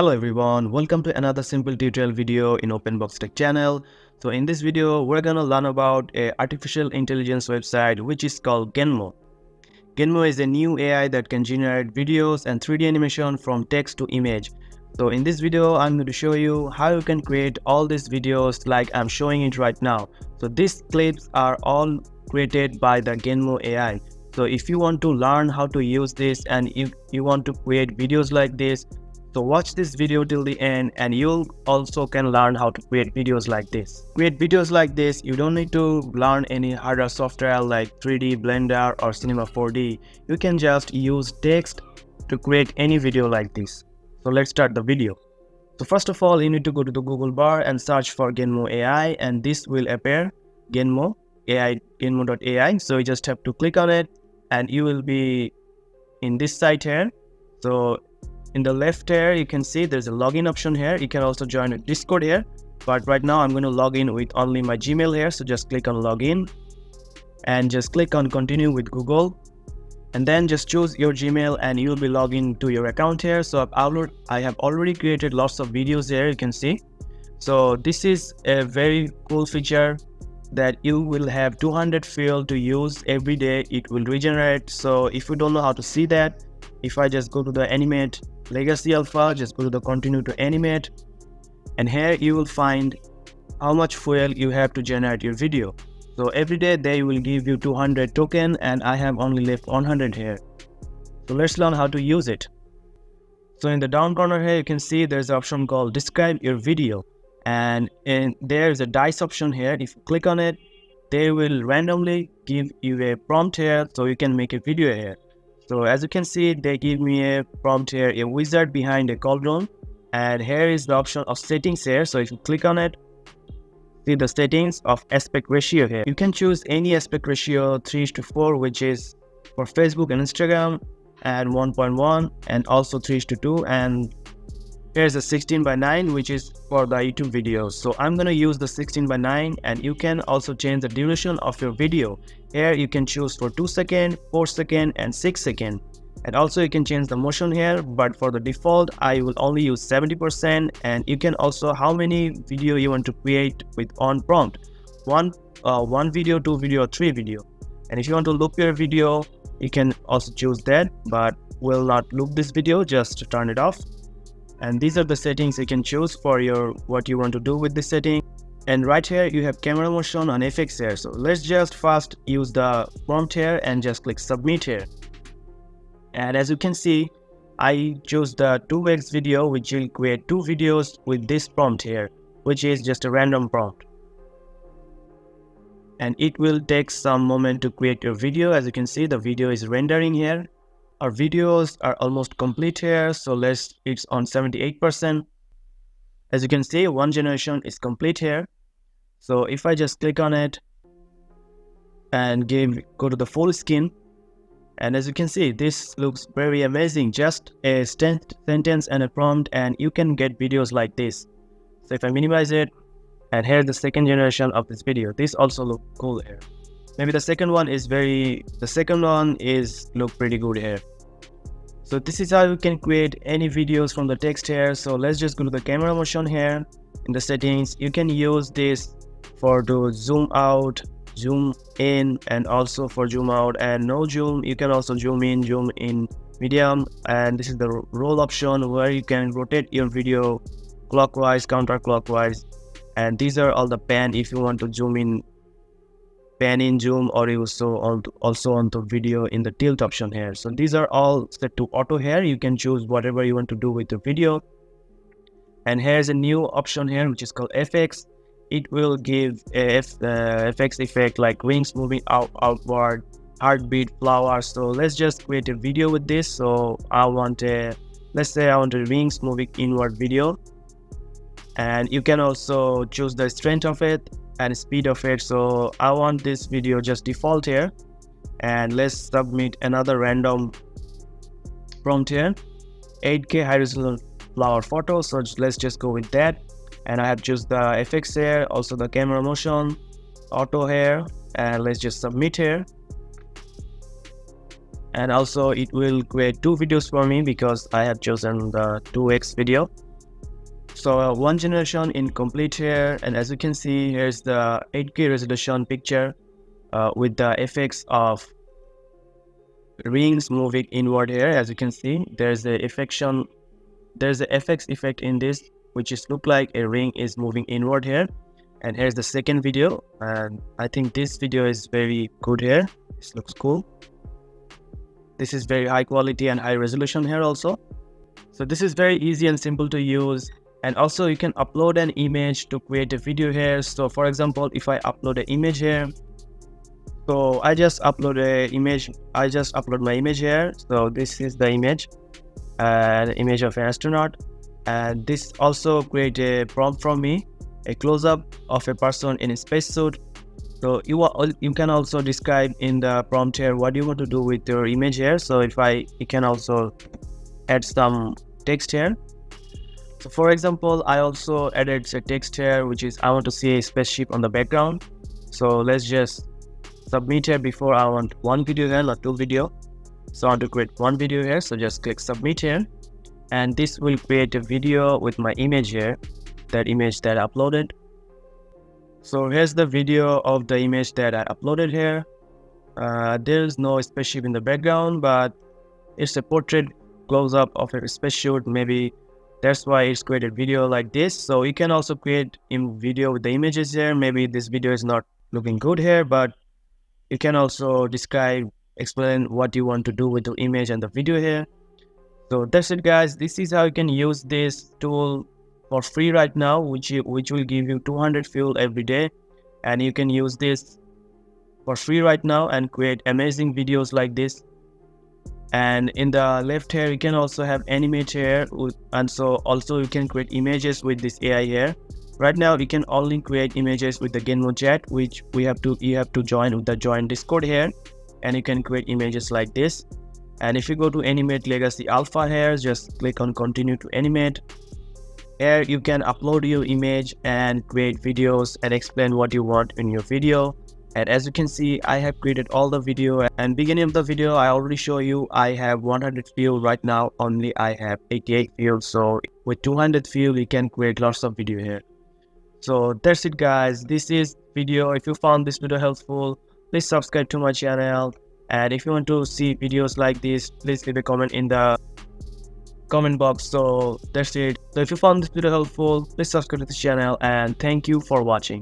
Hello everyone, welcome to another simple tutorial video in OpenBox Tech channel. So in this video, we're gonna learn about a artificial intelligence website which is called Genmo. Genmo is a new AI that can generate videos and 3D animation from text to image. So in this video, I'm going to show you how you can create all these videos like I'm showing it right now. So these clips are all created by the Genmo AI. So if you want to learn how to use this and if you want to create videos like this, so watch this video till the end and you also can learn how to create videos like this. Create videos like this, you don't need to learn any hardware software like 3D, Blender or Cinema 4D. You can just use text to create any video like this. So let's start the video. So first of all, you need to go to the Google bar and search for Genmo AI and this will appear Genmo AI, Genmo.ai. So you just have to click on it and you will be in this site here. So in the left here, you can see there's a login option here. You can also join a Discord here. But right now I'm going to log in with only my Gmail here. So just click on login and just click on continue with Google. And then just choose your Gmail and you'll be logging to your account here. So I have already created lots of videos here, you can see. So this is a very cool feature that you will have 200 field to use every day. It will regenerate. So if you don't know how to see that, if I just go to the animate legacy alpha, just go to the continue to animate, and here you will find how much fuel you have to generate your video. So every day they will give you 200 token and I have only left 100 here. So let's learn how to use it. So in the down corner here, you can see there's an option called describe your video, and there's a dice option here. If you click on it, they will randomly give you a prompt here so you can make a video here. So as you can see, they give me a prompt here, a wizard behind a cauldron, and here is the option of settings here. So if you click on it, see the settings of aspect ratio here. You can choose any aspect ratio 3:4, which is for Facebook and Instagram, and 1.1 and also 3:2, and here's a 16:9 which is for the YouTube videos. So I'm gonna use the 16:9, and you can also change the duration of your video. Here you can choose for 2 seconds, 4 seconds and 6 seconds. And also you can change the motion here, but for the default I will only use 70%. And you can also how many video you want to create with on prompt, one video, 2 video, 3 video. And if you want to loop your video, you can also choose that, but will not loop this video, just turn it off. And these are the settings you can choose for your what you want to do with this setting. And right here you have camera motion and effects here. So let's just first use the prompt here and just click submit here. And as you can see, I chose the 2x video, which will create 2 videos with this prompt here, which is just a random prompt. And it will take some moment to create your video. As you can see, the video is rendering here. Our videos are almost complete here, so it's on 78%. As you can see, one generation is complete here. So if I just click on it and go to the full screen, and as you can see, this looks very amazing. Just a sentence and a prompt and you can get videos like this. So if I minimize it, and here's the second generation of this video. This also looks cool here. Maybe the second one is look pretty good here. So this is how you can create any videos from the text here. So let's just go to the camera motion here. In the settings, you can use this to zoom out, zoom in, and also for zoom out and no zoom. You can also zoom in medium, and this is the roll option where you can rotate your video clockwise, counterclockwise. And these are all the pan if you want to zoom in, pan in, zoom, or also on the video in the tilt option here. So these are all set to auto here. You can choose whatever you want to do with the video. And here's a new option here which is called FX. It will give a FX effect like wings moving outward, heartbeat, flowers. So let's just create a video with this. So let's say I want a wings moving inward video. And you can also choose the strength of it and speed of it. So I want this video just default here, and let's submit another random prompt here, 8K high resolution flower photo. So let's just go with that, and I have choose the FX here, also the camera motion, auto here, and let's just submit here. And also it will create 2 videos for me because I have chosen the 2x video. So one generation incomplete here, and as you can see, here's the 8K resolution picture with the effects of rings moving inward here. As you can see, there's the FX effect in this, which is look like a ring is moving inward here. And here's the second video, and I think this video is very good here. This looks cool. This is very high quality and high resolution here also. So this is very easy and simple to use. And also you can upload an image to create a video here. So for example, if I upload an image here, so I just upload my image here. So this is the image, the image of an astronaut, and this also create a prompt from me, a close-up of a person in a spacesuit. So you can also describe in the prompt here what you want to do with your image here. So you can also add some text here. So for example, I also added a text here, which is I want to see a spaceship on the background. So let's just submit here. Before I want one video here, not two video. So I want to create one video here. So just click submit here, and this will create a video with my image here, that image that I uploaded. So here's the video of the image that I uploaded here. There's no spaceship in the background, but it's a portrait close-up of a spaceship. Maybe that's why it's created video like this. So you can also create a video with the images here. Maybe this video is not looking good here, but you can also explain what you want to do with the image and the video here. So that's it, guys. This is how you can use this tool for free right now, which will give you 200 fuel every day, and you can use this for free right now and create amazing videos like this. And in the left here, you can also have animate here, and so also you can create images with this AI here. Right now you can only create images with the Genmo chat, which you have to join with the join Discord here, and you can create images like this. And if you go to animate legacy alpha here, just click on continue to animate. Here you can upload your image and create videos and explain what you want in your video. And as you can see, I have created all the video, and beginning of the video I already show you I have 100 fuel. Right now only I have 88 fuel. So with 200 fuel you can create lots of video here. So that's it, guys. This is video. If you found this video helpful, please subscribe to my channel, and if you want to see videos like this, please leave a comment in the comment box. So that's it. So if you found this video helpful, please subscribe to the channel, and thank you for watching.